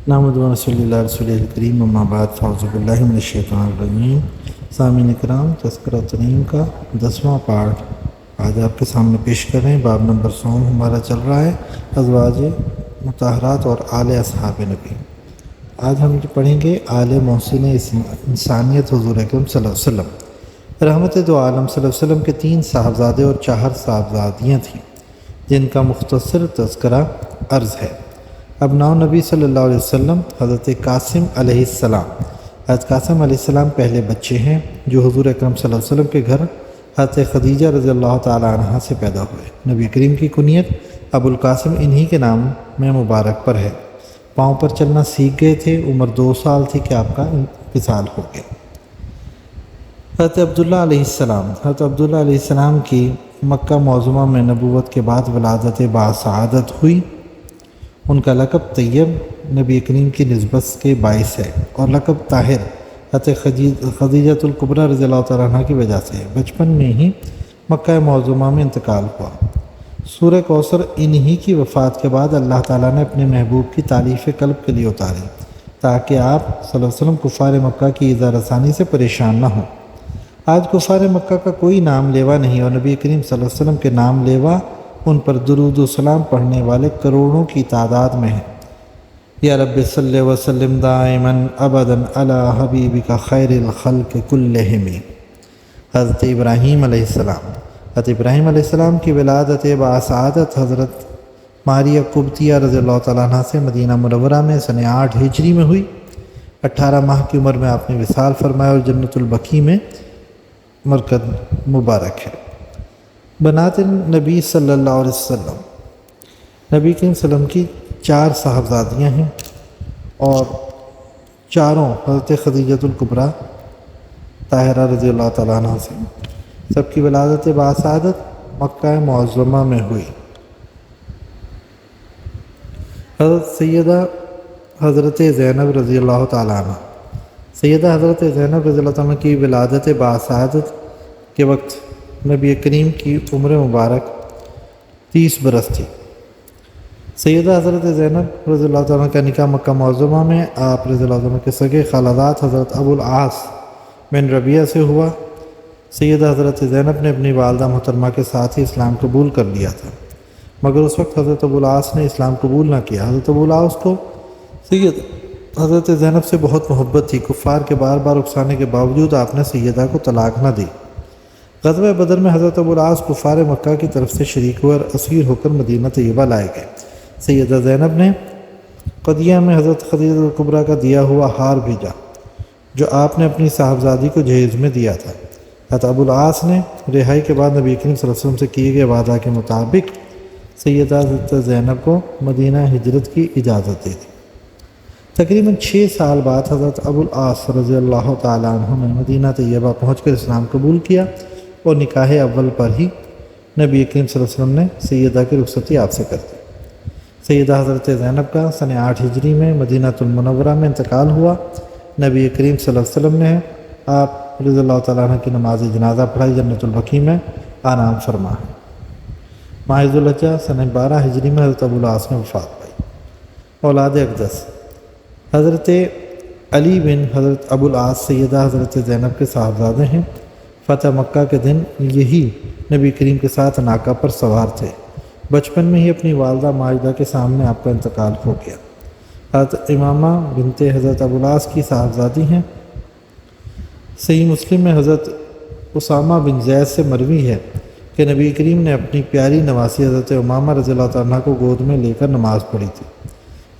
نحمد و صلی اللہ رسول الکریم اما بعد فاعوذ باللہ من الشیطان الرجیم۔ سامعین کرام، تذکرہ ترمیم کا 10واں پارٹ آج آپ کے سامنے پیش کر رہے ہیں۔ باب نمبر 100 ہمارا چل رہا ہے ازواج مطہرات اور آل اصحاب نبی۔ آج ہم پڑھیں گے آل محسن انسانیت حضور اکرم صلی اللہ علیہ وسلم۔ رحمت دو عالم صلی اللہ علیہ وسلم کے 3 صاحبزادے اور 4 صاحبزادیاں تھیں جن کا مختصر تذکرہ عرض ہے۔ ابناء نبی صلی اللہ علیہ وسلم حضرت قاسم علیہ السلام۔ حضرت قاسم علیہ السلام پہلے بچے ہیں جو حضور اکرم صلی اللہ علیہ وسلم کے گھر حضرت خدیجہ رضی اللہ تعالیٰ عنہا سے پیدا ہوئے۔ نبی کریم کی کنیت ابو القاسم انہی کے نام میں مبارک پر ہے۔ پاؤں پر چلنا سیکھ گئے تھے، عمر 2 سال تھی کہ آپ کا انتقال ہو گیا۔ حضرت عبداللہ علیہ السلام۔ حضرت عبداللہ علیہ السلام کی مکہ معظمہ میں نبوت کے بعد ولادت باسعادت ہوئی۔ ان کا لقب طیب نبی کریم کی نسبت کے باعث ہے اور لقب طاہر حضرت خدیجۃ الکبریٰ رضی اللہ تعالیٰ عنہ کی وجہ سے ہے۔ بچپن میں ہی مکہ معظمہ میں انتقال ہوا۔ سورہ کوثر انہی کی وفات کے بعد اللہ تعالیٰ نے اپنے محبوب کی تالیف قلب کے لیے اتاری تاکہ آپ صلی اللہ علیہ وسلم کفار مکہ کی ایذا رسانی سے پریشان نہ ہوں۔ آج کفار مکہ کا کوئی نام لیوا نہیں اور نبی کریم صلی اللہ علیہ وسلم کے نام لیوا ان پر درود و سلام پڑھنے والے کروڑوں کی تعداد میں ہیں۔ یا رب صلی وسلم دائما ابدا علی حبیبک خیر الخلق کلہم۔ حضرت ابراہیم علیہ السلام۔ حضرت ابراہیم علیہ السلام کی ولادت باسعادت حضرت ماریہ قبطیہ رضی اللہ تعالیٰ عنہ سے مدینہ منورہ میں سن 8 ہجری میں ہوئی۔ 18 ماہ کی عمر میں آپ نے وصال فرمایا اور جنت البقیع میں مرکز مبارک ہے۔ بنات نبی صلی اللہ علیہ وسلم۔ نبی کریم صلی اللہ علیہ وسلم کی 4 صاحبزادیاں ہیں اور چاروں حضرت خدیجۃ الکبریٰ طاہرہ رضی اللہ تعالیٰ عنہ سے۔ سب کی ولادت باسعادت مکہ معظمہ میں ہوئی۔ حضرت سیدہ حضرت زینب رضی اللہ تعالیٰ عنہ۔ سیدہ حضرت زینب رضی اللہ تعالیٰ عنہ کی ولادت باسعادت کے وقت نبی کریم کی عمر مبارک 30 برس تھی۔ سیدہ حضرت زینب رضی اللہ تعالیٰ عنہ کا نکاح مکہ معظمہ میں آپ رضی اللہ عنہ کے سگے خالزاد حضرت ابو العاص بن ربیعہ سے ہوا۔ سیدہ حضرت زینب نے اپنی والدہ محترمہ کے ساتھ ہی اسلام قبول کر لیا تھا، مگر اس وقت حضرت ابو العاص نے اسلام قبول نہ کیا۔ حضرت ابو العاص کو سید حضرت زینب سے بہت محبت تھی۔ کفار کے بار بار اکسانے کے باوجود آپ نے سیدہ کو طلاق نہ دی۔ غزوہ بدر میں حضرت ابو العاص کفار مکہ کی طرف سے شریک ہوئے اور اسیر ہو کر مدینہ طیبہ لائے گئے۔ سیدہ زینب نے قدیہ میں حضرت خدیجہ الکبریٰ کا دیا ہوا ہار بھیجا جو آپ نے اپنی صاحبزادی کو جہیز میں دیا تھا۔ حضرت ابو العاص نے رہائی کے بعد نبی کریم صلی اللہ علیہ وسلم سے کیے گئے وعدہ کے مطابق سیدہ حضرت زینب کو مدینہ ہجرت کی اجازت دے دی۔ تقریباً 6 سال بعد حضرت ابو العاص رضی اللہ تعالیٰ عنہ نے مدینہ طیبہ پہنچ کر اسلام قبول کیا اور نکاح اول پر ہی نبی کریم صلی اللہ علیہ وسلم نے سیدہ کی رخصتی آپ سے کر دی۔ سیدہ حضرت زینب کا سن 8 ہجری میں مدینہ المنورہ میں انتقال ہوا۔ نبی کریم صلی اللہ علیہ وسلم نے آپ رضی اللہ تعالیٰ عنہ کی نماز جنازہ پڑھائی، جنت البقیع میں آرام فرما ہے۔ ماہ ذو الحجہ سن 12 ہجری میں حضرت ابو العاص نے وفات پائی۔ اولاد اقدس۔ حضرت علی بن حضرت ابو العاص سیدہ حضرت زینب کے صاحبزادے ہیں۔ فتح مکہ کے دن یہی نبی کریم کے ساتھ ناقہ پر سوار تھے۔ بچپن میں ہی اپنی والدہ ماجدہ کے سامنے آپ کا انتقال ہو گیا۔ حضرت امامہ بنت حضرت ابو العاص کی صاحبزادی ہیں۔ صحیح مسلم میں حضرت اسامہ بن زید سے مروی ہے کہ نبی کریم نے اپنی پیاری نواسی حضرت امامہ رضی اللہ تعالیٰ عنہ کو گود میں لے کر نماز پڑھی تھی۔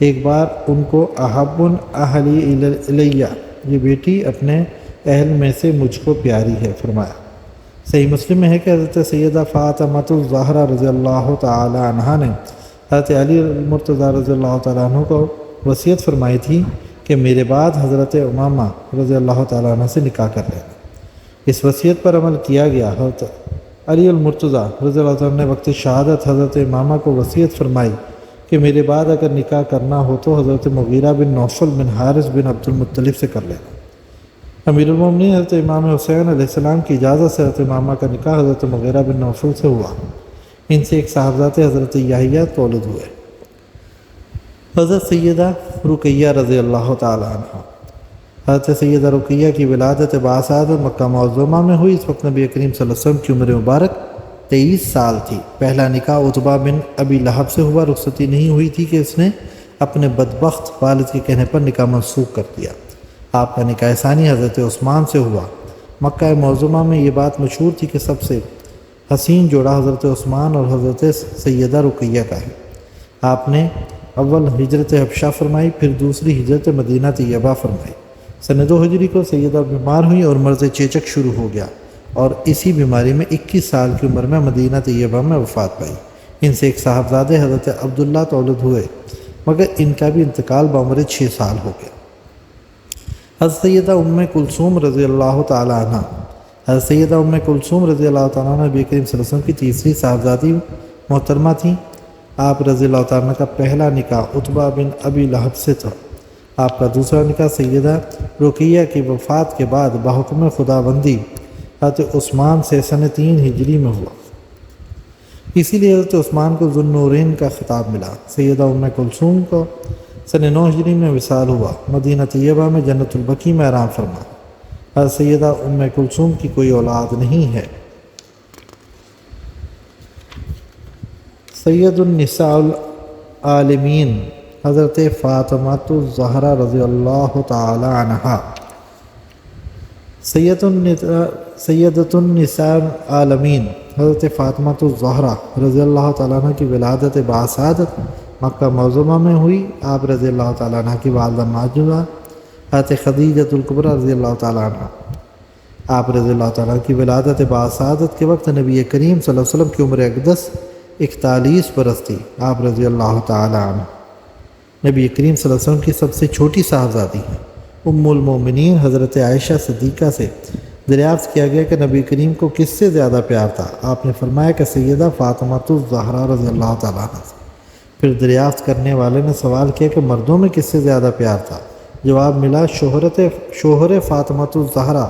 ایک بار ان کو احب اہلی الیہ، یہ بیٹی اپنے اہل میں سے مجھ کو پیاری ہے، فرمایا۔ صحیح مسلم میں ہے کہ حضرت سیدہ فاطمۃ الزہرا رضی اللہ تعالی عنہا نے حضرت علی المرتضیٰ رضی اللہ تعالیٰ عنہ کو وصیت فرمائی تھی کہ میرے بعد حضرت امامہ رضی اللہ تعالیٰ عنہ سے نکاح کر لینا۔ اس وصیت پر عمل کیا گیا۔ حضرت علی المرتضیٰ رضی اللہ تعالیٰ عنہ نے وقت شہادت حضرت امامہ کو وصیت فرمائی کہ میرے بعد اگر نکاح کرنا ہو تو حضرت مغیرہ بن نوفل بن حارث بن عبد المطلب سے کر لینا۔ امیر المومنین حضرت امام حسین علیہ السلام کی اجازت سے حضرت امامہ کا نکاح حضرت مغیرہ بن نوفل سے ہوا۔ ان سے ایک صاحبزادے حضرت یحییٰ تولد ہوئے۔ حضرت سیدہ رقیہ رضی اللہ تعالیٰ عنہ، حضرت سیدہ رقیہ کی ولادت باسعادت مکہ معظمہ میں ہوئی۔ اس وقت نبی کریم صلی اللہ علیہ وسلم کی عمر مبارک 23 سال تھی۔ پہلا نکاح عتبہ بن ابی لہب سے ہوا۔ رخصتی نہیں ہوئی تھی کہ اس نے اپنے بدبخت والد کے کہنے پر نکاح منسوخ کر دیا۔ آپ کا نکاح ثانی حضرت عثمان سے ہوا۔ مکہ معظمہ میں یہ بات مشہور تھی کہ سب سے حسین جوڑا حضرت عثمان اور حضرت سیدہ رقیہ کا ہے۔ آپ نے اول ہجرت حبشہ فرمائی، پھر دوسری ہجرت مدینہ طیبہ فرمائی۔ سن 2 ہجری کو سیدہ بیمار ہوئی اور مرض چیچک شروع ہو گیا، اور اسی بیماری میں 21 سال کی عمر میں مدینہ طیبہ میں وفات پائی۔ ان سے ایک صاحبزادے حضرت عبداللہ تولد ہوئے، مگر ان کا بھی انتقال بعمر 6 سال ہو گیا۔ حضرت سیدہ ام کلثوم رضی اللہ تعالیٰ عنہ، حضرت سیدہ ام کلثوم رضی اللہ تعالیٰ عنہ نبی کریم صلی اللہ علیہ وسلم کی تیسری صاحبزادی محترمہ تھیں۔ آپ رضی اللہ تعالیٰ عنہ کا پہلا نکاح عتبہ بن ابی لہب سے تھا۔ آپ کا دوسرا نکاح سیدہ رقیہ کی وفات کے بعد بحکم خداوندی حضرت عثمان سے سن 3 ہجری میں ہوا۔ اسی لیے حضرت عثمان کو ذو النورین کا خطاب ملا۔ سیدہ ام کلثوم کو سن 9 ہجری میں وصال ہوا۔ مدینہ طیبہ میں جنت البقیع میں آرام فرما۔ حضرت سیدہ ام کلثوم کی کوئی اولاد نہیں ہے۔ سید النساء العالمین حضرت فاطمہ الزہرا رضی اللہ تعالی عنہا، سیدۃ النساء العالمین حضرت فاطمہ الزہرا رضی اللہ تعالیٰ عنہ کی ولادت باسعادت مکہ معظمہ میں ہوئی۔ آپ رضی اللہ تعالیٰ عنہ کی والدہ ماجدہ حضرت خدیجۃ الکبریٰ رضی اللہ تعالیٰ عنہ، آپ رضی اللہ تعالیٰ عنہ کی ولادت باسعادت کے وقت نبی کریم صلی اللہ علیہ وسلم کی عمر اقدس 41 برس تھی۔ آپ رضی اللہ تعالیٰ عنہ نبی کریم صلی اللہ علیہ وسلم کی سب سے چھوٹی صاحبزادی ہیں۔ ام المومنین حضرت عائشہ صدیقہ سے دریافت کیا گیا کہ نبی کریم کو کس سے زیادہ پیار تھا؟ آپ نے فرمایا کہ سیدہ فاطمہ الزہرا رضی اللہ تعالیٰ عنہ سے۔ پھر دریافت کرنے والے نے سوال کیا کہ مردوں میں کس سے زیادہ پیار تھا؟ جواب ملا شوہر فاطمہ الزہرا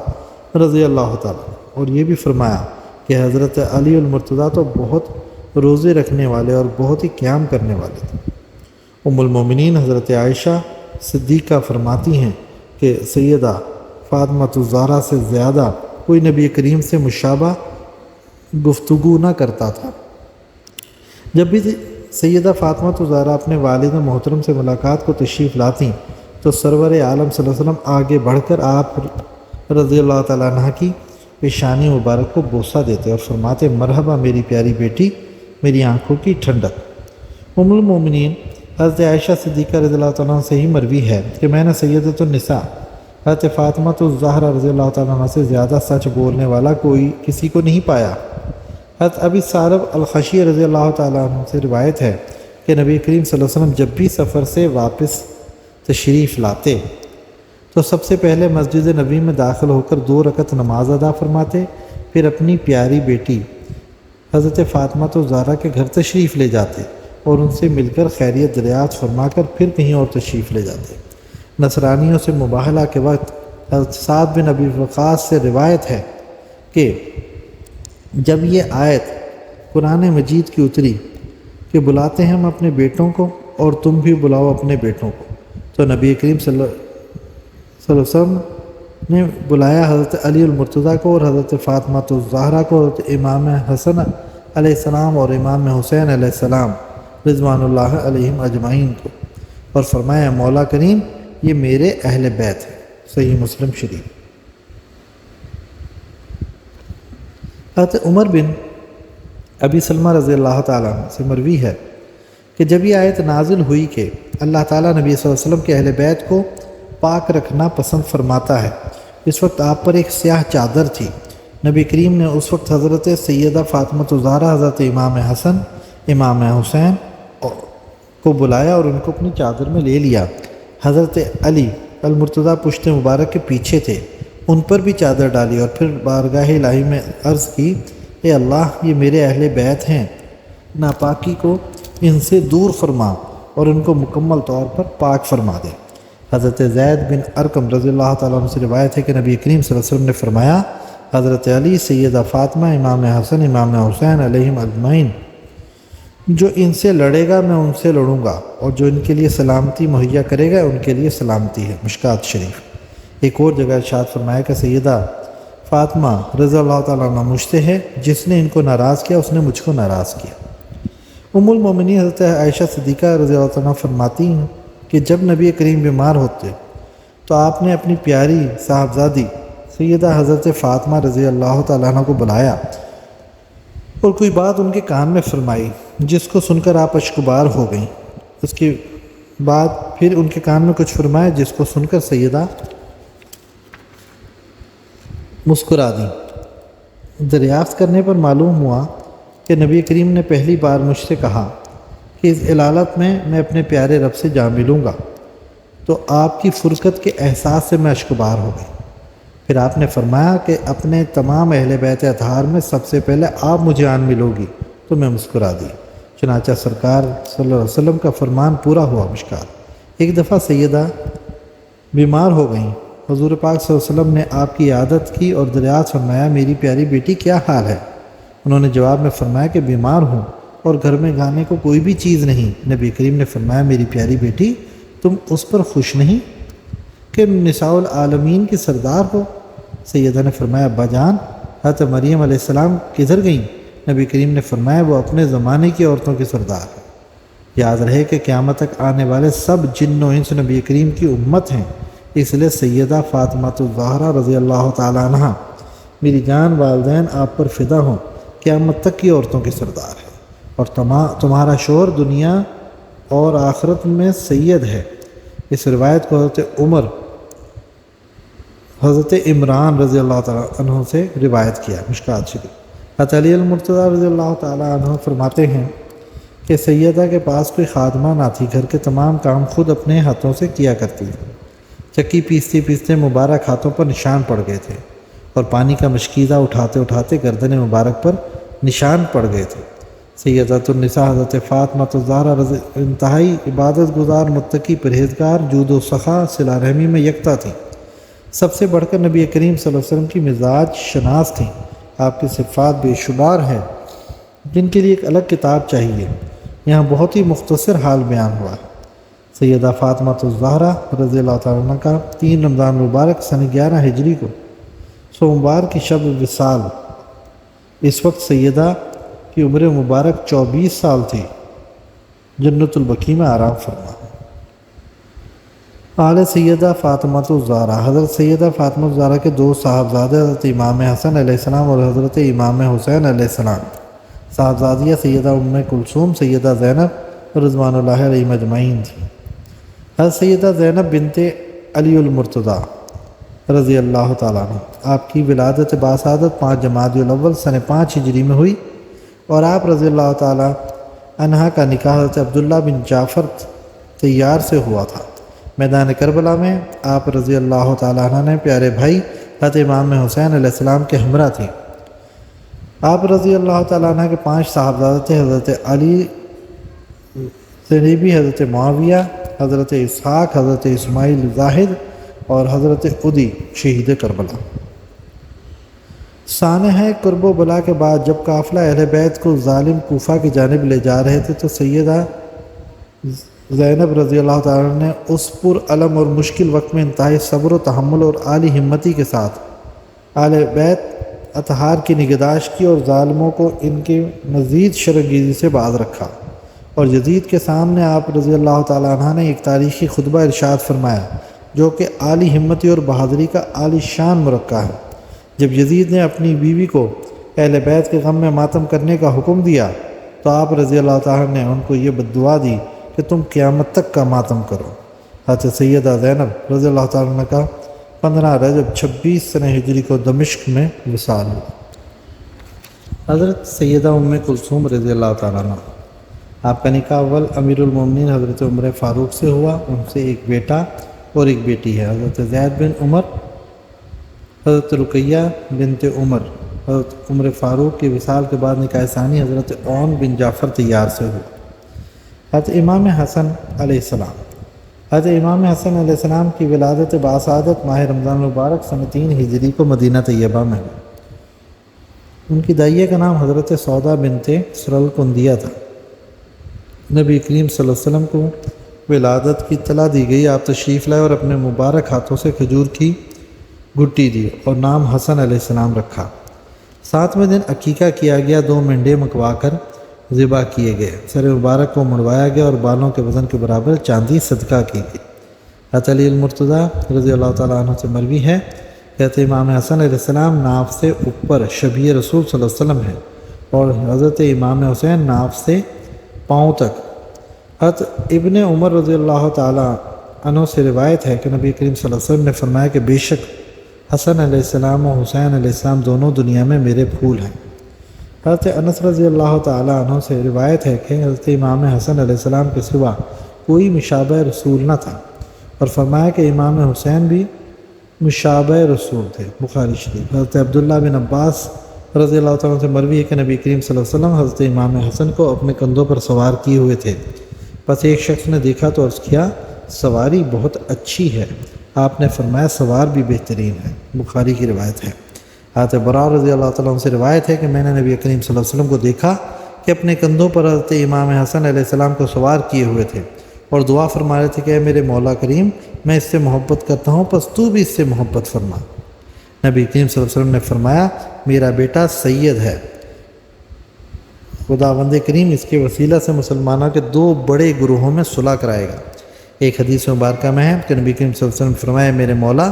رضی اللہ تعالیٰ، اور یہ بھی فرمایا کہ حضرت علی المرتضیٰ تو بہت روزے رکھنے والے اور بہت ہی قیام کرنے والے تھے۔ ام المومنین حضرت عائشہ صدیقہ فرماتی ہیں کہ سیدہ فاطمہ الزہرا سے زیادہ کوئی نبی کریم سے مشابہ گفتگو نہ کرتا تھا۔ جب بھی سیدہ فاطمہ الزہرا اپنے والد محترم سے ملاقات کو تشریف لاتی تو سرور عالم صلی اللہ علیہ وسلم آگے بڑھ کر آپ رضی اللہ تعالیٰ عنہ کی پیشانی مبارک کو بوسہ دیتے اور فرماتے، مرحبا میری پیاری بیٹی، میری آنکھوں کی ٹھنڈک۔ ام المومنین حضرت عائشہ صدیقہ رضی اللہ تعالیٰ عنہ سے ہی مروی ہے کہ میں نے سیدۃ النساء حضرت فاطمہ الزہرا رضی اللہ تعالیٰ عنہ سے زیادہ سچ بولنے والا کسی کو نہیں پایا۔ حضرت ابی ثعلب الخشی رضی اللہ تعالیٰ عنہ سے روایت ہے کہ نبی کریم صلی اللہ علیہ وسلم جب بھی سفر سے واپس تشریف لاتے تو سب سے پہلے مسجد نبوی میں داخل ہو کر 2 رکعت نماز ادا فرماتے، پھر اپنی پیاری بیٹی حضرت فاطمہ الزہرا کے گھر تشریف لے جاتے اور ان سے مل کر خیریت دریافت فرما کر پھر کہیں اور تشریف لے جاتے۔ نصرانیوں سے مباہلہ کے وقت حضرت سعد بن ابی وقاص سے روایت ہے کہ جب یہ آیت قرآن مجید کی اتری کہ بلاتے ہیں ہم اپنے بیٹوں کو اور تم بھی بلاؤ اپنے بیٹوں کو، تو نبی کریم صلی اللہ علیہ وسلم نے بلایا حضرت علی المرتضیٰ کو اور حضرت فاطمہ الزہرا کو، حضرت امام حسن علیہ السلام اور امام حسین علیہ السلام رضوان اللہ علیہم اجمعین کو، اور فرمایا مولا کریم یہ میرے اہل بیت ہیں۔ صحیح مسلم شریف۔ حضرت عمر بن ابی سلمہ رضی اللہ تعالیٰ عنہ سے مروی ہے کہ جب یہ آیت نازل ہوئی کہ اللہ تعالیٰ نبی صلی اللہ علیہ وسلم کے اہل بیت کو پاک رکھنا پسند فرماتا ہے، اس وقت آپ پر ایک سیاہ چادر تھی۔ نبی کریم نے اس وقت حضرت سیدہ فاطمہ الزہرا، حضرت امام حسن، امام حسین کو بلایا اور ان کو اپنی چادر میں لے لیا۔ حضرت علی المرتضیٰ پشت مبارک کے پیچھے تھے، ان پر بھی چادر ڈالی اور پھر بارگاہ الہی میں عرض کی، اے اللہ یہ میرے اہل بیت ہیں، ناپاکی کو ان سے دور فرما اور ان کو مکمل طور پر پاک فرما دے۔ حضرت زید بن ارقم رضی اللہ تعالیٰ عنہ سے روایت ہے کہ نبی کریم صلی اللہ علیہ وسلم نے فرمایا، حضرت علی، سیدہ فاطمہ، امام حسن، امام حسین علیہم اجمعین جو ان سے لڑے گا میں ان سے لڑوں گا، اور جو ان کے لیے سلامتی مہیا کرے گا ان کے لیے سلامتی ہے۔ مشکات شریف۔ ایک اور جگہ ارشاد فرمایا کہ سیدہ فاطمہ رضی اللہ تعالیٰ عنہ مجھ سے ہے، جس نے ان کو ناراض کیا اس نے مجھ کو ناراض کیا۔ ام المومنین حضرت عائشہ صدیقہ رضی اللہ عنہ فرماتی ہیں کہ جب نبی کریم بیمار ہوتے تو آپ نے اپنی پیاری صاحبزادی سیدہ حضرت فاطمہ رضی اللہ تعالیٰ عنہ کو بلایا اور کوئی بات ان کے کان میں فرمائی، جس کو سن کر آپ اشکبار ہو گئیں۔ اس کے بعد پھر ان کے کان میں کچھ فرمایا، جس کو سن کر سیدہ مسکرا دیں۔ دریافت کرنے پر معلوم ہوا کہ نبی کریم نے پہلی بار مجھ سے کہا کہ اس علالت میں اپنے پیارے رب سے جا ملوں گا، تو آپ کی فرقت کے احساس سے میں اشکبار ہو گئی۔ پھر آپ نے فرمایا کہ اپنے تمام اہل بیت اطہار میں سب سے پہلے آپ مجھے آن ملو گی، تو میں مسکرا دی۔ چنانچہ سرکار صلی اللہ علیہ وسلم کا فرمان پورا ہوا۔ مشکات۔ ایک دفعہ سیدہ بیمار ہو گئیں، حضور پاک صلی اللہ علیہ وسلم نے آپ کی عیادت کی اور دریافت فرمایا، میری پیاری بیٹی کیا حال ہے؟ انہوں نے جواب میں فرمایا کہ بیمار ہوں اور گھر میں کھانے کو کوئی بھی چیز نہیں۔ نبی کریم نے فرمایا، میری پیاری بیٹی تم اس پر خوش نہیں کہ نساء العالمین کی سردار ہو؟ سیدہ نے فرمایا، ابا جان حضرت مریم علیہ السلام کدھر گئیں؟ نبی کریم نے فرمایا، وہ اپنے زمانے کی عورتوں کی سردار ہے۔ یاد رہے کہ قیامت تک آنے والے سب جن و انس نبی کریم کی امت ہیں، اس لیے سیدہ فاطمہ الزہرا رضی اللہ تعالی عنہ میری جان والدین آپ پر فدا ہوں، قیامت تک کی عورتوں کی سردار ہے، اور تمہارا شوہر دنیا اور آخرت میں سید ہے۔ اس روایت کو حضرت عمران رضی اللہ تعالیٰ عنہ سے روایت کیا۔ مشکات شریف۔ حضرت علی المرتضیٰ رضی اللہ تعالیٰ عنہ فرماتے ہیں کہ سیدہ کے پاس کوئی خادمہ نہ تھی، گھر کے تمام کام خود اپنے ہاتھوں سے کیا کرتی تھی۔ چکی پیستے پیستے مبارک ہاتھوں پر نشان پڑ گئے تھے، اور پانی کا مشکیزہ اٹھاتے اٹھاتے گردن مبارک پر نشان پڑ گئے تھے۔ سیدۃ النساء حضرت فاطمہ الزہرا انتہائی عبادت گزار، متقی، پرہیزگار، جود و سخا، صلہ رحمی میں یکتا تھیں۔ سب سے بڑھ کر نبی کریم صلی اللہ علیہ وسلم کی مزاج شناس تھیں۔ آپ کی صفات بے شمار ہیں جن کے لیے ایک الگ کتاب چاہیے، یہاں بہت ہی مختصر حال بیان ہوا ہے۔ سیدہ فاطمہ الزہرا رضی اللہ تعالیٰ عنہ کا 3 رمضان مبارک سن 11 ہجری کو سوموار کی شب وصال، اس وقت سیدہ کی عمر مبارک 24 سال تھی، جنت البقیع میں آرام فرما۔ آل سیدہ فاطمہ الزہرا۔ حضرت سیدہ فاطمہ الزہرا کے 2 صاحبزادے حضرت امام حسن علیہ السلام اور حضرت امام حسین علیہ السلام، صاحبزادیہ سیدہ ام کلثوم، سیدہ زینب رضوان اللہ علیہم اجمعین تھیں۔ حضرت سیدہ زینب بنت علی المرتضیٰ رضی اللہ تعالیٰ عنہ، آپ کی ولادت باسعادت 5 جمادی الاول سن 5 ہجری میں ہوئی، اور آپ رضی اللہ تعالیٰ عنہ کا نکاح حضرت عبداللہ بن جعفر طیار سے ہوا تھا۔ میدان کربلا میں آپ رضی اللہ تعالیٰ عنہ نے پیارے بھائی حضرت امام حسین علیہ السلام کے ہمراہ تھے۔ آپ رضی اللہ تعالیٰ عنہ کے 5 صاحبزادے تھے، حضرت علی زنیبی، حضرت معاویہ، حضرت اسحاق، حضرت اسماعیل زاہد اور حضرت عدی شہید کربلا۔ سانحہ کرب و بلا کے بعد جب قافلہ اہل بیت کو ظالم کوفہ کی جانب لے جا رہے تھے تو سیدہ زینب رضی اللہ تعالیٰ نے اس پر علم اور مشکل وقت میں انتہائی صبر و تحمل اور عالی ہمتی کے ساتھ اہل بیت اطہار کی نگہداشت کی، اور ظالموں کو ان کے مزید شرانگیزی سے باز رکھا۔ اور یزید کے سامنے آپ رضی اللہ تعالیٰ عنہ نے ایک تاریخی خطبہ ارشاد فرمایا جو کہ عالی ہمتی اور بہادری کا عالی شان مرقع ہے۔ جب یزید نے اپنی بیوی کو اہل بیت کے غم میں ماتم کرنے کا حکم دیا تو آپ رضی اللہ تعالیٰ نے ان کو یہ بددعا دی کہ تم قیامت تک کا ماتم کرو۔ حضرت سیدہ زینب رضی اللہ تعالیٰ عنہ کا 15 رجب 26 سنہ ہجری کو دمشق میں وصال ہوا۔ حضرت سیدہ ام کلثوم رضی اللہ تعالیٰ عنہ، آپ کا نکاح اول امیر المومنین حضرت عمر فاروق سے ہوا، ان سے ایک بیٹا اور ایک بیٹی ہے، حضرت زید بن عمر، حضرت رقیہ بنت عمر۔ حضرت عمر فاروق کے وصال کے بعد نکاح ثانی حضرت عون بن جعفر طیار سے ہوا۔ حضرت امام حسن علیہ السلام۔ حضرت امام حسن علیہ السلام کی ولادت باسعادت ماہ رمضان مبارک سن 3 ہجری کو مدینہ طیبہ میں ہوئی۔ ان کی دائیہ کا نام حضرت سودا بنت سرل کندیہ تھا۔ نبی کریم صلی اللہ علیہ وسلم کو ولادت کی اطلاع دی گئی۔ آپ تشریف لائے اور اپنے مبارک ہاتھوں سے کھجور کی گٹی دی اور نام حسن علیہ السلام رکھا۔ 7ویں دن عقیقہ کیا گیا، 2 مینڈے مکوا کر ذبح کیے گئے، سر مبارک کو مڑوایا گیا اور بالوں کے وزن کے برابر چاندی صدقہ کی گئی۔ حضرت علی المرتضیٰ رضی اللہ تعالیٰ عنہ سے مروی ہے، کہتے امام حسن علیہ السلام ناف سے اوپر شبیہ رسول صلی اللہ علیہ وسلم ہے، اور حضرت امام حسین ناف سے پاؤں تک۔ حضرت ابن عمر رضی اللہ تعالیٰ عنہ سے روایت ہے کہ نبی کریم صلی اللہ علیہ وسلم نے فرمایا کہ بے شک حسن علیہ السلام و حسین علیہ السلام دونوں دنیا میں میرے پھول ہیں۔ حضرت انس رضی اللہ تعالیٰ عنہ سے روایت ہے کہ حضرت امام حسن علیہ السلام کے سوا کوئی مشابہ رسول نہ تھا، اور فرمایا کہ امام حسین بھی مشابہ رسول تھے، بخاری شریف۔ حضرت عبداللہ بن عباس رضی اللہ تعالیٰ عنہ سے مروی ہے کہ نبی کریم صلی اللہ علیہ وسلم حضرت امام حسن کو اپنے کندھوں پر سوار کیے ہوئے تھے، بس ایک شخص نے دیکھا تو عرض کیا سواری بہت اچھی ہے، آپ نے فرمایا سوار بھی بہترین ہے، بخاری کی روایت ہے۔ حضرت براء رضی اللہ تعالیٰ عنہ سے روایت ہے کہ میں نے نبی کریم صلی اللہ علیہ وسلم کو دیکھا کہ اپنے کندھوں پر حضرت امام حسن علیہ السلام کو سوار کیے ہوئے تھے اور دعا فرما رہے تھے کہ اے میرے مولا کریم، میں اس سے محبت کرتا ہوں، پس تو بھی اس سے محبت فرما۔ نبی کریم صلی اللہ علیہ وسلم نے فرمایا میرا بیٹا سید ہے، خداوند کریم اس کے وسیلہ سے مسلمانوں کے 2 بڑے گروہوں میں صلح کرائے گا۔ ایک حدیث مبارکہ میں ہے کہ نبی کریم صلی اللہ علیہ وسلم نے فرمایا میرے مولا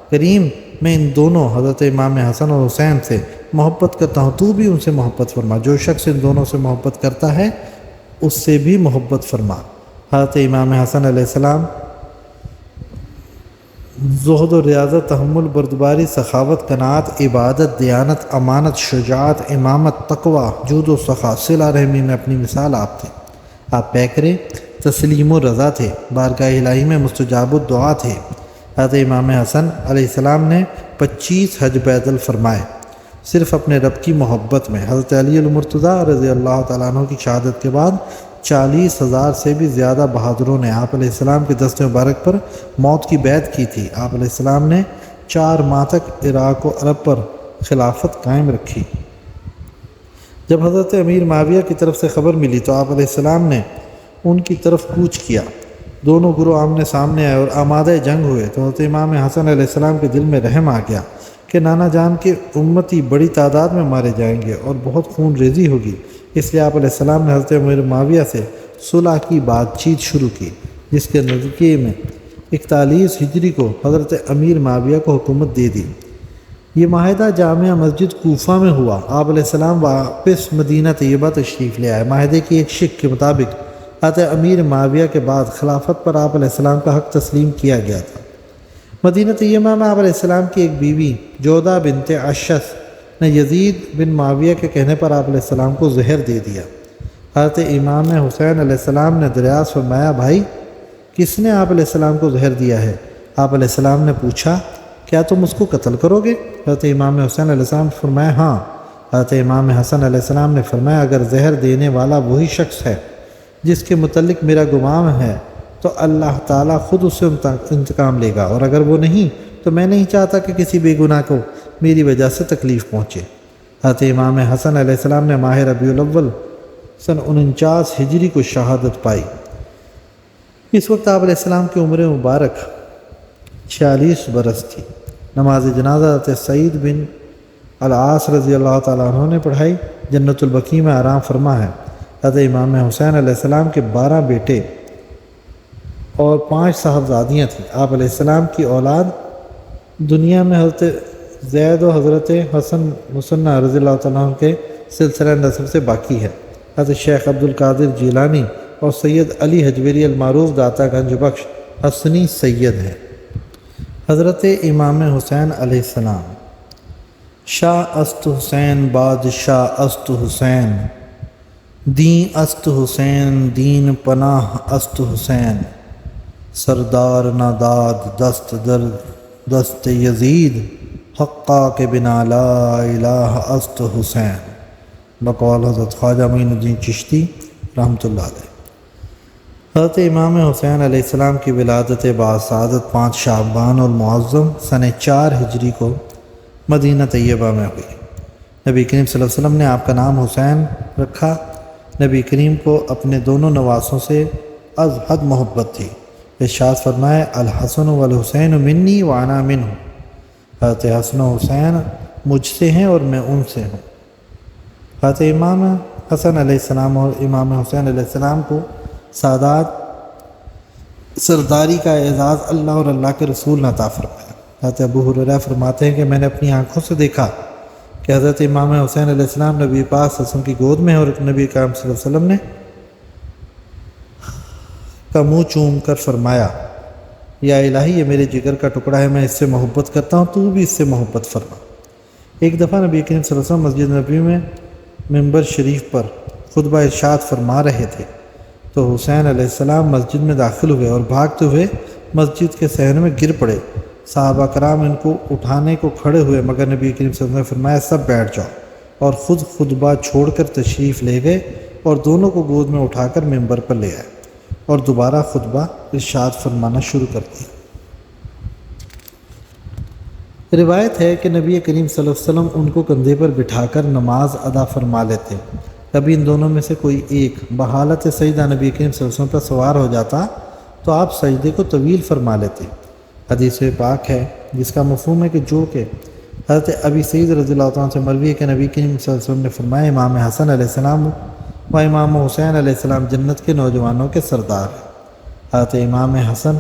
کریم، میں ان دونوں حضرت امام حسن اور حسین سے محبت کرتا ہوں، تو بھی ان سے محبت فرما، جو شخص ان دونوں سے محبت کرتا ہے اس سے بھی محبت فرما۔ حضرت امام حسن علیہ السلام زہد و ریاضت، تحمل، بردباری، سخاوت، قناعت، عبادت، دیانت، امانت، شجاعت، امامت، تقوی، جود و سخا، صلہ رحمی میں اپنی مثال آپ تھے۔ آپ پیکرے، تسلیم و رضا تھے، بارگاہ الہی میں مستجاب الدعا تھے۔ حضرت امام حسن علیہ السلام نے 25 حج پیدل فرمائے صرف اپنے رب کی محبت میں۔ حضرت علی المرتضیٰ رضی اللہ تعالیٰ عنہ کی شہادت کے بعد 40,000 سے بھی زیادہ بہادروں نے آپ علیہ السلام کے دست مبارک پر موت کی بیعت کی تھی۔ آپ علیہ السلام نے 4 ماہ تک عراق و عرب پر خلافت قائم رکھی۔ جب حضرت امیر معاویہ کی طرف سے خبر ملی تو آپ علیہ السلام نے ان کی طرف کوچ کیا، دونوں گروہ آمنے سامنے آئے اور آمادہ جنگ ہوئے تو حضرت امام حسن علیہ السلام کے دل میں رحم آ گیا کہ نانا جان کے امتی بڑی تعداد میں مارے جائیں گے اور بہت خون ریزی ہوگی، اس لیے آپ علیہ السلام نے حضرت امیر معاویہ سے صلح کی بات چیت شروع کی، جس کے نتیجے میں 41 ہجری کو حضرت امیر معاویہ کو حکومت دے دی۔ یہ معاہدہ جامعہ مسجد کوفہ میں ہوا۔ آپ علیہ السلام واپس مدینہ طیبہ تشریف لے آئے۔ معاہدے کی ایک شق کے مطابق حضرت امیر معاویہ کے بعد خلافت پر آپ علیہ السلام کا حق تسلیم کیا گیا تھا۔ مدینہ طیبہ میں آپ علیہ السلام کی ایک بیوی جودہ بنت اشس نے یزید بن معاویہ کے کہنے پر آپ علیہ السلام کو زہر دے دیا۔ حضرت امام حسین علیہ السلام نے دریافت فرمایا بھائی کس نے آپ علیہ السلام کو زہر دیا ہے؟ آپ علیہ السلام نے پوچھا کیا تم اس کو قتل کرو گے؟ حضرت امام حسین علیہ السلام نے فرمایا ہاں۔ حضرت امام حسن علیہ السلام نے فرمایا اگر زہر دینے والا وہی شخص ہے جس کے متعلق میرا گمان ہے تو اللہ تعالیٰ خود اس سے انتقام لے گا، اور اگر وہ نہیں تو میں نہیں چاہتا کہ کسی بے گناہ کو میری وجہ سے تکلیف پہنچے۔ حضرت امام حسن علیہ السلام نے ماہ ربیع الاول سن 49 ہجری کو شہادت پائی۔ اس وقت آپ علیہ السلام کی عمر مبارک 46 برس تھی۔ نماز جنازہ حضرت سعید بن العاص رضی اللہ تعالیٰ عنہ نے پڑھائی۔ جنت البقیع میں آرام فرما ہے۔ حضرت امام حسین علیہ السلام کے 12 بیٹے اور 5 صاحبزادیاں تھیں۔ آپ علیہ السلام کی اولاد دنیا میں حضرت زید و حضرت حسن مصنع رضی اللہ تعالیٰ عنہ کے سلسلہ نسب سے باقی ہے۔ حضرت شیخ عبد القادر جیلانی اور سید علی حجویری المعروف داتا گنج بخش حسنی سید ہیں۔ حضرت امام حسین علیہ السلام شاہ است حسین بادشاہ است حسین، دین است حسین دین پناہ است حسین، سردار ناداد دست در دست یزید، حقا کے بنا لا الہ است حسین، بقول حضرت خواجہ معین الدین چشتی رحمۃ اللہ علیہ۔ حضرت امام حسین علیہ السلام کی ولادت باسعادت 5 شعبان المعظم سن 4 ہجری کو مدینہ طیبہ میں ہوئی۔ نبی کریم صلی اللہ علیہ وسلم نے آپ کا نام حسین رکھا نبی کریم کو اپنے دونوں نواسوں سے از حد محبت تھی۔ ارشاد فرمائے الحسن والحسین منی وانا منہ، حضرت حسن و حسین مجھ سے ہیں اور میں ان سے ہوں۔ حضرت امام حسن علیہ السلام اور امام حسین علیہ السلام کو سادات سرداری کا اعزاز اللہ اور اللہ کے رسول نے عطا فرمایا۔ حضرت ابو ہریرہ فرماتے ہیں کہ میں نے اپنی آنکھوں سے دیکھا کہ حضرت امام حسین علیہ السلام نبی پاک صلی اللہ علیہ وسلم کی گود میں، اور نبی کریم صلی اللہ علیہ وسلم نے کا منہ چوم کر فرمایا یا الہی یہ میرے جگر کا ٹکڑا ہے، میں اس سے محبت کرتا ہوں، تو بھی اس سے محبت فرما۔ ایک دفعہ نبی کریم صلی اللہ علیہ وسلم مسجد نبی میں ممبر شریف پر خطبہ ارشاد فرما رہے تھے تو حسین علیہ السلام مسجد میں داخل ہوئے اور بھاگتے ہوئے مسجد کے صحن میں گر پڑے۔ صحابہ کرام ان کو اٹھانے کو کھڑے ہوئے، مگر نبی کریم صلی اللہ علیہ وسلم نے فرمایا سب بیٹھ جاؤ، اور خود خطبہ چھوڑ کر تشریف لے گئے اور دونوں کو گود میں اٹھا کر ممبر پر لے آئے اور دوبارہ خطبہ ارشاد فرمانا شروع کر دیا۔ روایت ہے کہ نبی کریم صلی اللہ علیہ وسلم ان کو کندھے پر بٹھا کر نماز ادا فرما لیتے۔ کبھی ان دونوں میں سے کوئی ایک بحالت سجدہ نبی کریم صلی اللہ علیہ وسلم پر سوار ہو جاتا تو آپ سجدے کو طویل فرما لیتے۔ حدیث پاک ہے جس کا مفہوم ہے کہ حضرت ابی سعید رضی اللہ عنہ سے مروی ہے کہ نبی کریم صلی اللہ علیہ وسلم نے فرمایا امام حسن علیہ السلام و امام حسین علیہ السلام جنت کے نوجوانوں کے سردار ہیں۔ حضرت امام حسن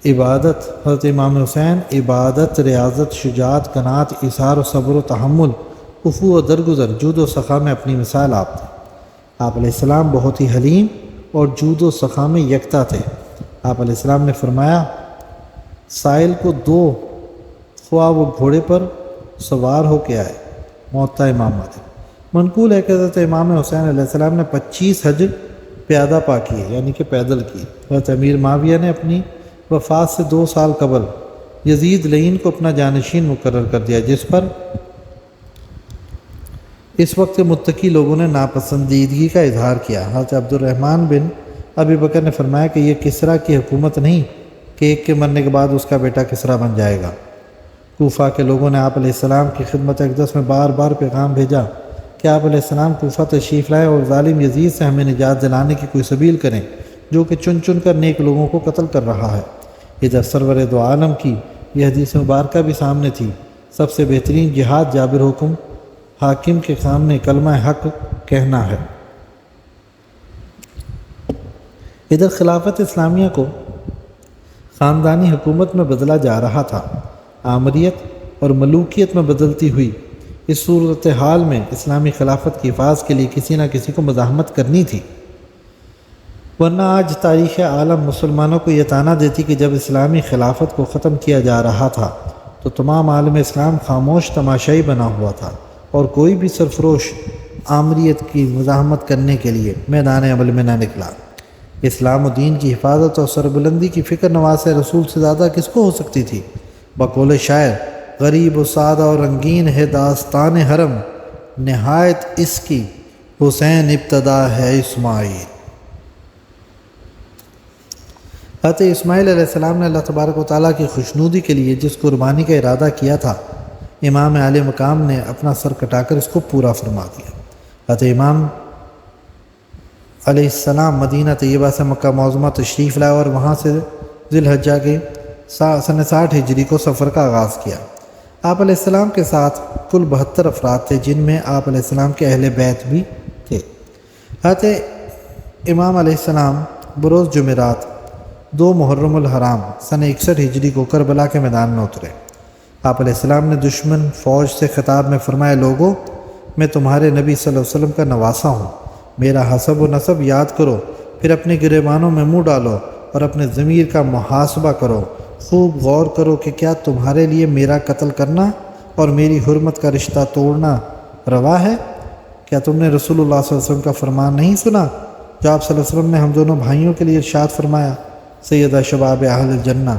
عبادت، حضرت امام حسین عبادت، ریاضت، شجاعت، قناعت، ایثار و صبر و تحمل، عفو و درگزر، جود و سخا میں اپنی مثال آپ تھے۔ آپ علیہ السلام بہت ہی حلیم اور جود و سخا میں یکتا تھے۔ آپ علیہ السلام نے فرمایا سائل کو دو، خواہ وہ گھوڑے پر سوار ہو کے آئے۔ موطا امام مالک۔ منقول ہے کہ حضرت امام حسین علیہ السلام نے 25 حج پیادہ پا کیے، یعنی کہ پیدل کی۔ حضرت امیر معاویہ نے اپنی وفات سے 2 سال قبل یزید لعین کو اپنا جانشین مقرر کر دیا، جس پر اس وقت کے متقی لوگوں نے ناپسندیدگی کا اظہار کیا۔ حضرت عبد الرحمن بن ابی بکر نے فرمایا کہ یہ کسریٰ کی حکومت نہیں کہ ایک کے مرنے کے بعد اس کا بیٹا کسریٰ بن جائے گا۔ کوفہ کے لوگوں نے آپ علیہ السلام کی خدمت اقدس میں بار بار پیغام بھیجا کہ آپ علیہ السلام کوفہ تشریف لائیں اور ظالم یزید سے ہمیں نجات دلانے کی کوئی سبیل کریں جو کہ چن چن کر نیک لوگوں کو قتل کر رہا ہے۔ ادھر سرور دو عالم کی یہ حدیث مبارکہ بھی سامنے تھی، سب سے بہترین جہاد جابر حاکم کے سامنے کلمہ حق کہنا ہے۔ ادھر خلافت اسلامیہ کو خاندانی حکومت میں بدلا جا رہا تھا۔ آمریت اور ملوکیت میں بدلتی ہوئی اس صورتحال میں اسلامی خلافت کی حفاظ کے لیے کسی نہ کسی کو مزاحمت کرنی تھی، ورنہ آج تاریخ عالم مسلمانوں کو یہ طعنہ دیتی کہ جب اسلامی خلافت کو ختم کیا جا رہا تھا تو تمام عالم اسلام خاموش تماشائی بنا ہوا تھا اور کوئی بھی سرفروش آمریت کی مزاحمت کرنے کے لیے میدان عمل میں نہ نکلا۔ اسلام و دین کی حفاظت اور سربلندی کی فکر نواز رسول سے زیادہ کس کو ہو سکتی تھی؟ بقول شاعر غریب و سادہ اور رنگین ہے داستان حرم، نہایت اس کی حسین ابتدا ہے اسماعیل۔ حضرت اسماعیل علیہ السلام نے اللہ تبارک و تعالیٰ کی خوشنودی کے لیے جس قربانی کا ارادہ کیا تھا، امام عالی مقام نے اپنا سر کٹا کر اس کو پورا فرما دیا۔ حضرت امام علیہ السلام مدینہ طیبہ سے مکہ معظمہ تشریف لائے اور وہاں سے ذی الحجہ کے سن 60 ہجری کو سفر کا آغاز کیا۔ آپ علیہ السلام کے ساتھ کل 72 افراد تھے، جن میں آپ علیہ السلام کے اہل بیت بھی تھے۔ حضرت امام علیہ السلام بروز جمعرات 2 محرم الحرام سن 61 ہجری کو کربلا کے میدان میں اترے۔ آپ علیہ السلام نے دشمن فوج سے خطاب میں فرمایا لوگو، میں تمہارے نبی صلی اللہ علیہ وسلم کا نواسا ہوں، میرا حسب و نسب یاد کرو، پھر اپنے گریبانوں میں منہ ڈالو اور اپنے ضمیر کا محاسبہ کرو، خوب غور کرو کہ کیا تمہارے لیے میرا قتل کرنا اور میری حرمت کا رشتہ توڑنا روا ہے؟ کیا تم نے رسول اللہ صلی اللہ علیہ وسلم کا فرمان نہیں سنا جو آپ صلی اللہ علیہ وسلم نے ہم دونوں بھائیوں کے لیے ارشاد فرمایا، سیدہ شباب اہل الجنہ؟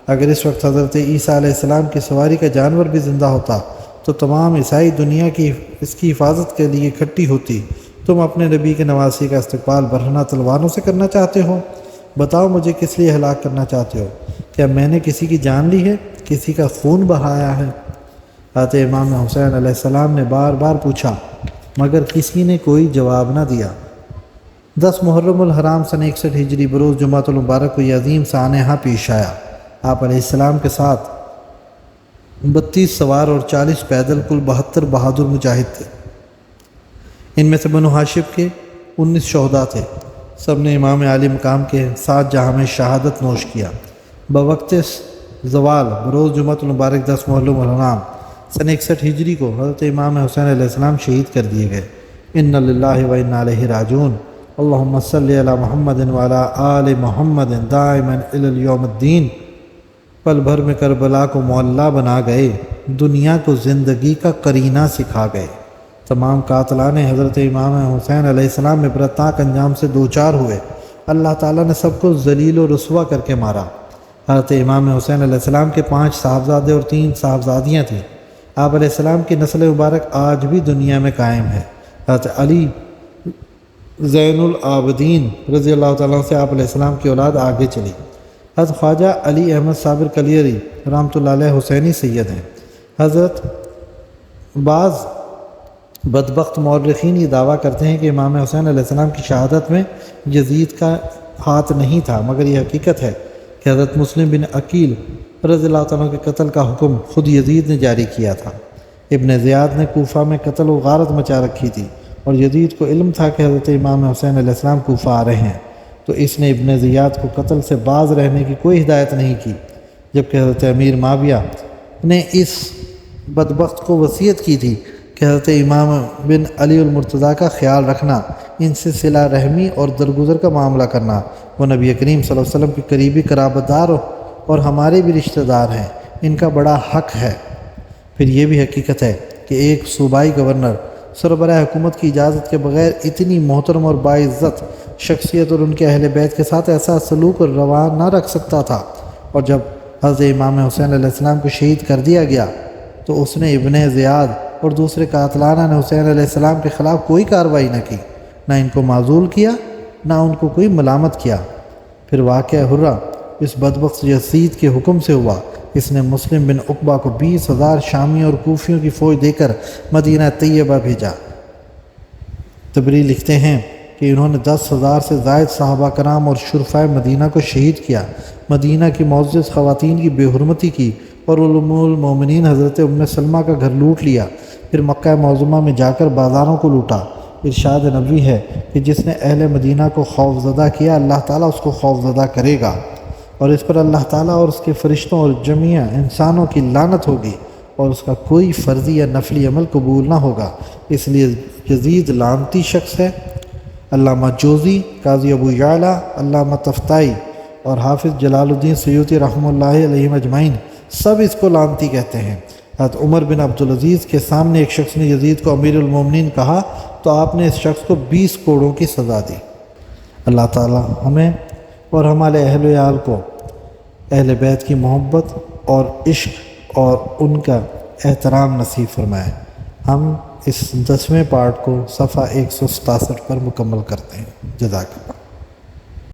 اگر اس وقت حضرت عیسیٰ علیہ السلام کی سواری کا جانور بھی زندہ ہوتا تو تمام عیسائی دنیا کی اس کی حفاظت کے لیے اکٹھی ہوتی۔ تم اپنے نبی کے نواسی کا استقبال برہنہ تلواروں سے کرنا چاہتے ہو؟ بتاؤ مجھے کس لیے ہلاک کرنا چاہتے ہو؟ کیا میں نے کسی کی جان لی ہے، کسی کا خون بہایا ہے؟ حضرت امام حسین علیہ السلام نے بار بار پوچھا مگر کسی نے کوئی جواب نہ دیا۔ 10 محرم الحرام سن 61 ہجری بروز جمعۃ المبارک کو یہ عظیم سانحہ پیش آیا۔ آپ علیہ السلام کے ساتھ 32 سوار اور 40 پیدل، کل 72 بہادر مجاہد تھے۔ ان میں سے بنو ہاشم کے 19 شہداء تھے۔ سب نے امام عالی مقام کے ساتھ جہاں میں شہادت نوش کیا۔ بوقت زوال بروز جمعۃ المبارک 10 محرم الحرام سن 61 ہجری کو حضرت امام حسین علیہ السلام شہید کر دیے گئے۔ انا للہ و انا الیہ راجعون۔ اللہم صلی علی محمد وعلی آل محمد دائما الی الیوم الدین۔ پل بھر میں کربلا کو معلیٰ بنا گئے، دنیا کو زندگی کا قرینہ سکھا گئے۔ تمام قاتلان حضرت امام حسین علیہ السلام میں عبرتناک انجام سے دوچار ہوئے۔ اللہ تعالیٰ نے سب کو ذلیل و رسوا کر کے مارا۔ حضرت امام حسین علیہ السلام کے 5 صاحبزادے اور 3 صاحبزادیاں تھیں۔ آپ علیہ السلام کی نسل مبارک آج بھی دنیا میں قائم ہے۔ حضرت علی زین العابدین رضی اللہ تعالیٰ سے آپ علیہ السلام کی اولاد آگے چلی۔ حضرت خواجہ علی احمد صابر کلیری رحمۃ اللہ علیہ حسینی سید ہیں۔ حضرت بعض بدبخت مورخین یہ دعویٰ کرتے ہیں کہ امام حسین علیہ السلام کی شہادت میں یزید کا ہاتھ نہیں تھا، مگر یہ حقیقت ہے کہ حضرت مسلم بن عقیل رضی اللہ تعالیٰ کے قتل کا حکم خود یزید نے جاری کیا تھا۔ ابن زیاد نے کوفہ میں قتل و غارت مچا رکھی تھی، اور یزید کو علم تھا کہ حضرت امام حسین علیہ السلام کوفہ آ رہے ہیں، تو اس نے ابن زیاد کو قتل سے باز رہنے کی کوئی ہدایت نہیں کی، جبکہ حضرت امیر معاویہ نے اس بدبخت کو وصیت کی تھی کہ حضرت امام بن علی المرتضیٰ کا خیال رکھنا، ان سے صلہ رحمی اور درگزر کا معاملہ کرنا، وہ نبی کریم صلی اللہ علیہ وسلم کے قریبی قرابت دار اور ہمارے بھی رشتہ دار ہیں، ان کا بڑا حق ہے۔ پھر یہ بھی حقیقت ہے کہ ایک صوبائی گورنر سربراہ حکومت کی اجازت کے بغیر اتنی محترم اور باعزت شخصیت اور ان کے اہل بیت کے ساتھ ایسا سلوک اور روا نہ رکھ سکتا تھا، اور جب حضرت امام حسین علیہ السلام کو شہید کر دیا گیا تو اس نے ابن زیاد اور دوسرے قاتلانہ نے حسین علیہ السلام کے خلاف کوئی کارروائی نہ کی، نہ ان کو معزول کیا، نہ ان کو کوئی ملامت کیا۔ پھر واقعہ حرہ اس بدبخت یزید کے حکم سے ہوا۔ اس نے مسلم بن عقبہ کو 20,000 شامیوں اور کوفیوں کی فوج دے کر مدینہ طیبہ بھیجا۔ تبری لکھتے ہیں کہ انہوں نے 10,000 سے زائد صحابہ کرام اور شرفائے مدینہ کو شہید کیا، مدینہ کی معزز خواتین کی بے حرمتی کی، اور ام المومنین حضرت ام سلمہ کا گھر لوٹ لیا۔ پھر مکہ معظمہ میں جا کر بازاروں کو لوٹا۔ ارشاد نبوی ہے کہ جس نے اہل مدینہ کو خوفزدہ کیا، اللہ تعالیٰ اس کو خوفزدہ کرے گا، اور اس پر اللہ تعالیٰ اور اس کے فرشتوں اور جمیع انسانوں کی لعنت ہوگی، اور اس کا کوئی فرضی یا نفلی عمل قبول نہ ہوگا۔ اس لیے یزید لعنتی شخص ہے۔ علامہ جوزی، قاضی ابو یعلا، علامہ تفتائی اور حافظ جلال الدین سیوطی رحمہ اللہ علیہ اجمعین سب اس کو لعنتی کہتے ہیں۔ حضرت عمر بن عبدالعزیز کے سامنے ایک شخص نے یزید کو امیر المومنین کہا تو آپ نے اس شخص کو 20 کوڑوں کی سزا دی۔ اللہ تعالیٰ ہمیں اور ہمارے اہل و عیال کو اہل بیت کی محبت اور عشق اور ان کا احترام نصیب فرمائے۔ ہم اس 10ویں پارٹ کو صفحہ 167 پر مکمل کرتے ہیں۔ جزاک اللہ۔